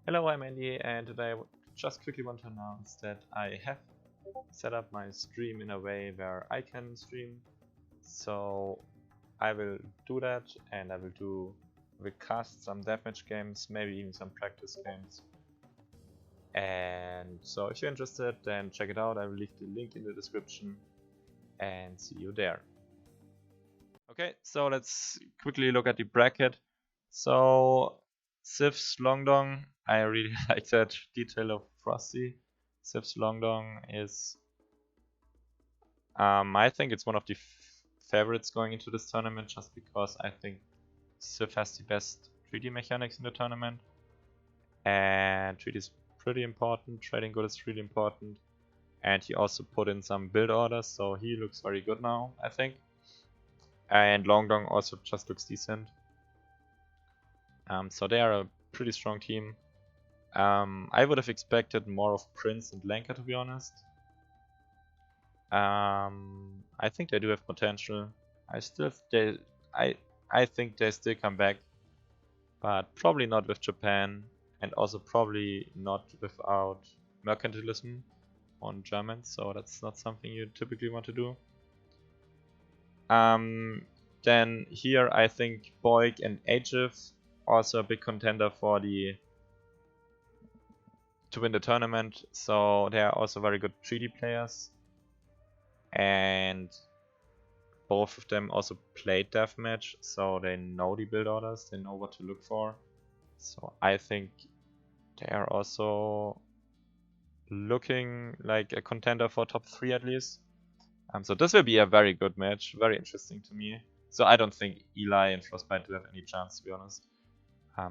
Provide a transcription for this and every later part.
Hello, I'm Andy, and today I just quickly want to announce that I have set up my stream in a way where I can stream. So I will do that, and I will cast some deathmatch games, maybe even some practice games. And so if you're interested, then check it out. I will leave the link in the description, and see you there. Okay, so let's quickly look at the bracket. So Sif's Longdong, I really like that detail of Frosty. Sif's Longdong is, I think it's one of the favorites going into this tournament, just because I think Sif has the best 3D mechanics in the tournament, and 3D is pretty important. Trading good is really important, and he also put in some build orders, so he looks very good now, I think. And Longdong also just looks decent. So they are a pretty strong team. I would have expected more of Prince and Lenka, to be honest. I think they do have potential. I think they still come back, but probably not with Japan, and also probably not without mercantilism on Germans. So that's not something you typically want to do. Then here I think Boyk and Ajif also a big contender for to win the tournament, so they are also very good 3D players, and both of them also played Deathmatch, so they know the build orders, they know what to look for. So I think they are also looking like a contender for top 3 at least. So this will be a very good match, very interesting to me. So I don't think Eli and Frostbite do have any chance, to be honest.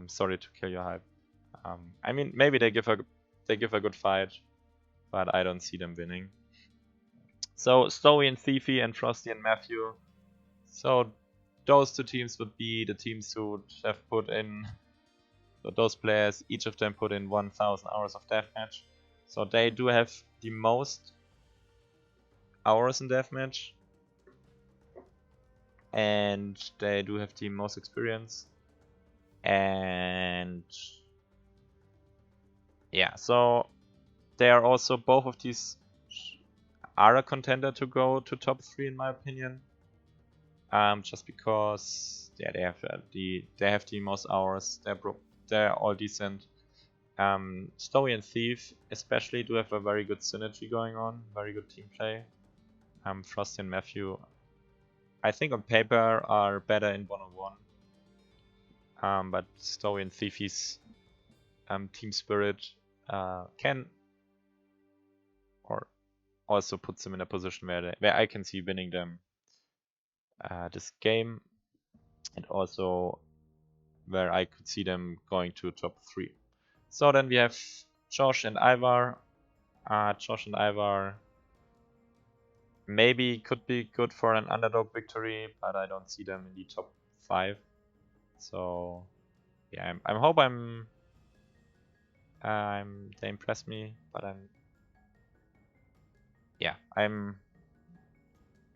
Sorry to kill your hype. I mean, maybe they give a good fight, but I don't see them winning. So Stowy and Thiefy and Frosty and Matthew. So those two teams would be the teams who would have put in, so those players, each of them put in 1000 hours of deathmatch. So they do have the most hours in deathmatch, and they do have the most experience. And yeah, so they are also, both of these are a contender to go to top 3 in my opinion. Just because they have the most hours. They're all decent. Story and Thief especially do have a very good synergy going on, very good team play. Frost and Matthew, I think on paper, are better in 1-on-1. But Story and Thiefy's team spirit can, or also puts them in a position where I can see winning them this game, and also where I could see them going to top 3. So then we have Josh and Ivar. Josh and Ivar maybe could be good for an underdog victory, but I don't see them in the top 5. So yeah, I hope they impress me, but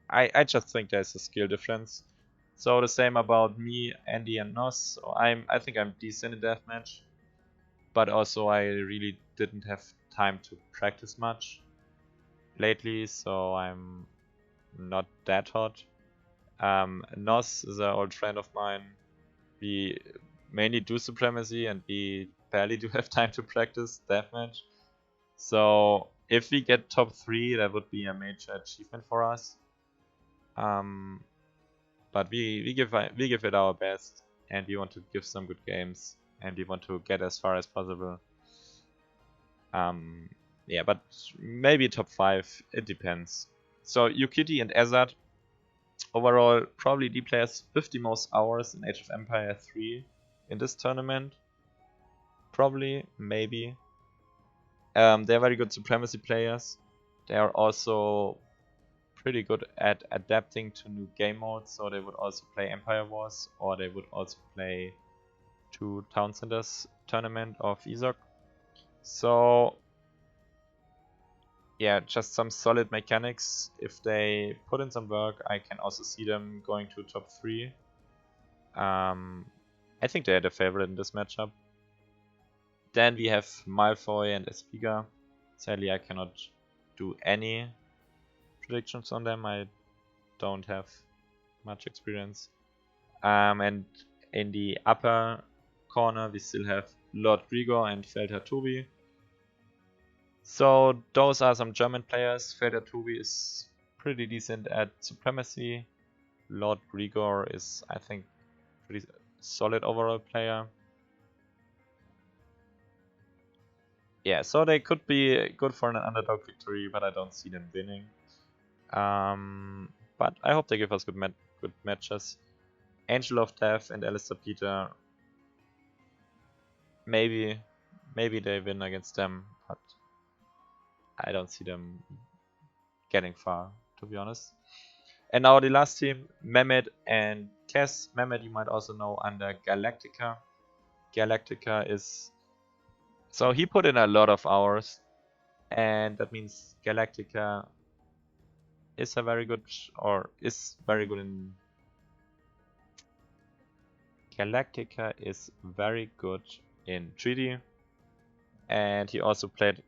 I just think there's a skill difference. So the same about me, Andy, and Nos. So I think I'm decent in deathmatch, but also I really didn't have time to practice much lately, so I'm not that hot. Nos is an old friend of mine. We mainly do Supremacy, and we barely do have time to practice deathmatch. So if we get top 3, that would be a major achievement for us. But we give it our best, and we want to give some good games, and we want to get as far as possible. Yeah, but maybe top 5, it depends. So Yukiti and Azad, overall probably the players with the most hours in Age of Empire 3 in this tournament. Probably, maybe. They're very good Supremacy players. They are also pretty good at adapting to new game modes, so they would also play Empire Wars, or they would also play 2 Town Centers tournament of Izok. So yeah, just some solid mechanics. If they put in some work, I can also see them going to top 3. I think they are the favorite in this matchup. Then we have Malfoy and Espiga. Sadly, I cannot do any predictions on them. I don't have much experience. And in the upper corner, we still have Lord Grigor and Felder Tobi. So those are some German players. Felder Tobi is pretty decent at Supremacy. Lord Grigor is, I think, pretty solid overall player. Yeah, so they could be good for an underdog victory, but I don't see them winning. But I hope they give us good matches. Angel of Death and Alistair Peter. Maybe they win against them, but I don't see them getting far, to be honest. And now the last team, Mehmet and Kes. Mehmet you might also know under Galactica. Galactica is... So he put in a lot of hours, and that means Galactica is very good in... Galactica is very good in 3D, and he also played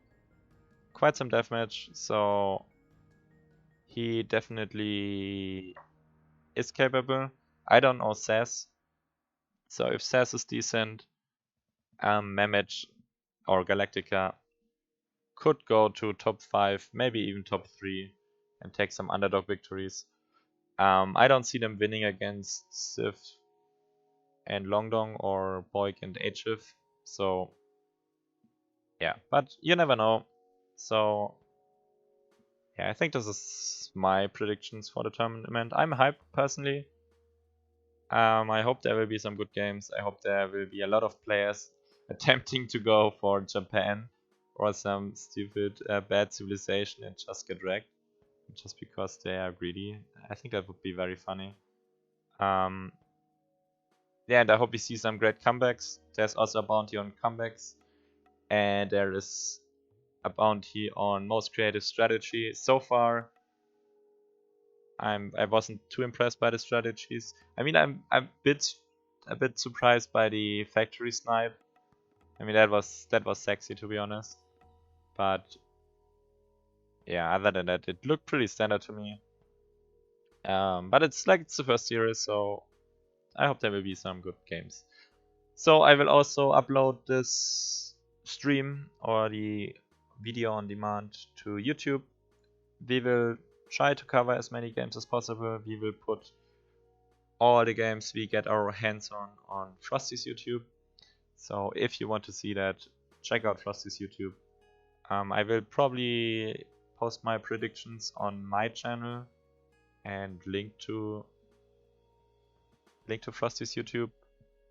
quite some deathmatch, so he definitely is capable. I don't know Sass, so if Sass is decent, Mehmet or Galactica could go to top 5, maybe even top 3, and take some underdog victories. I don't see them winning against Sif and Longdong or Boyk and HF, so yeah, but you never know. So yeah, I think this is my predictions for the tournament. I'm hyped personally. I hope there will be some good games. I hope there will be a lot of players attempting to go for Japan or some stupid bad civilization and just get wrecked just because they are greedy. I think that would be very funny. Yeah, and I hope we see some great comebacks. There's also a bounty on comebacks, and there is a bounty on most creative strategy. So far, I wasn't too impressed by the strategies. I mean, I'm a bit surprised by the factory snipe. I mean, that was sexy, to be honest. But yeah, other than that, it looked pretty standard to me. But it's the first series, so I hope there will be some good games. So I will also upload this stream or the video on demand to YouTube. We will try to cover as many games as possible. We will put all the games we get our hands on Frosty's YouTube. So if you want to see that, check out Frosty's YouTube. I will probably post my predictions on my channel and link to Frosty's YouTube.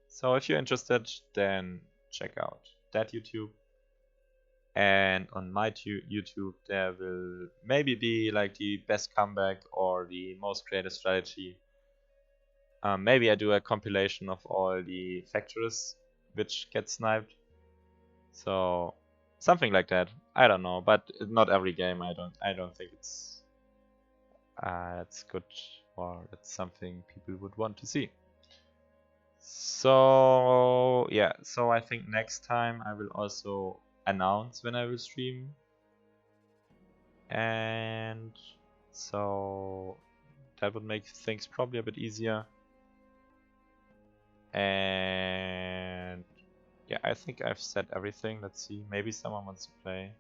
So if you're interested, then check out that YouTube. And on my YouTube, there will maybe be like the best comeback or the most creative strategy. Maybe I do a compilation of all the factories which get sniped. So something like that. I don't know, but not every game. I don't think it's that's good or it's something people would want to see. So yeah, so I think next time I will also announce when I will stream, and so that would make things probably a bit easier. And yeah, I think I've said everything. Let's see, maybe someone wants to play.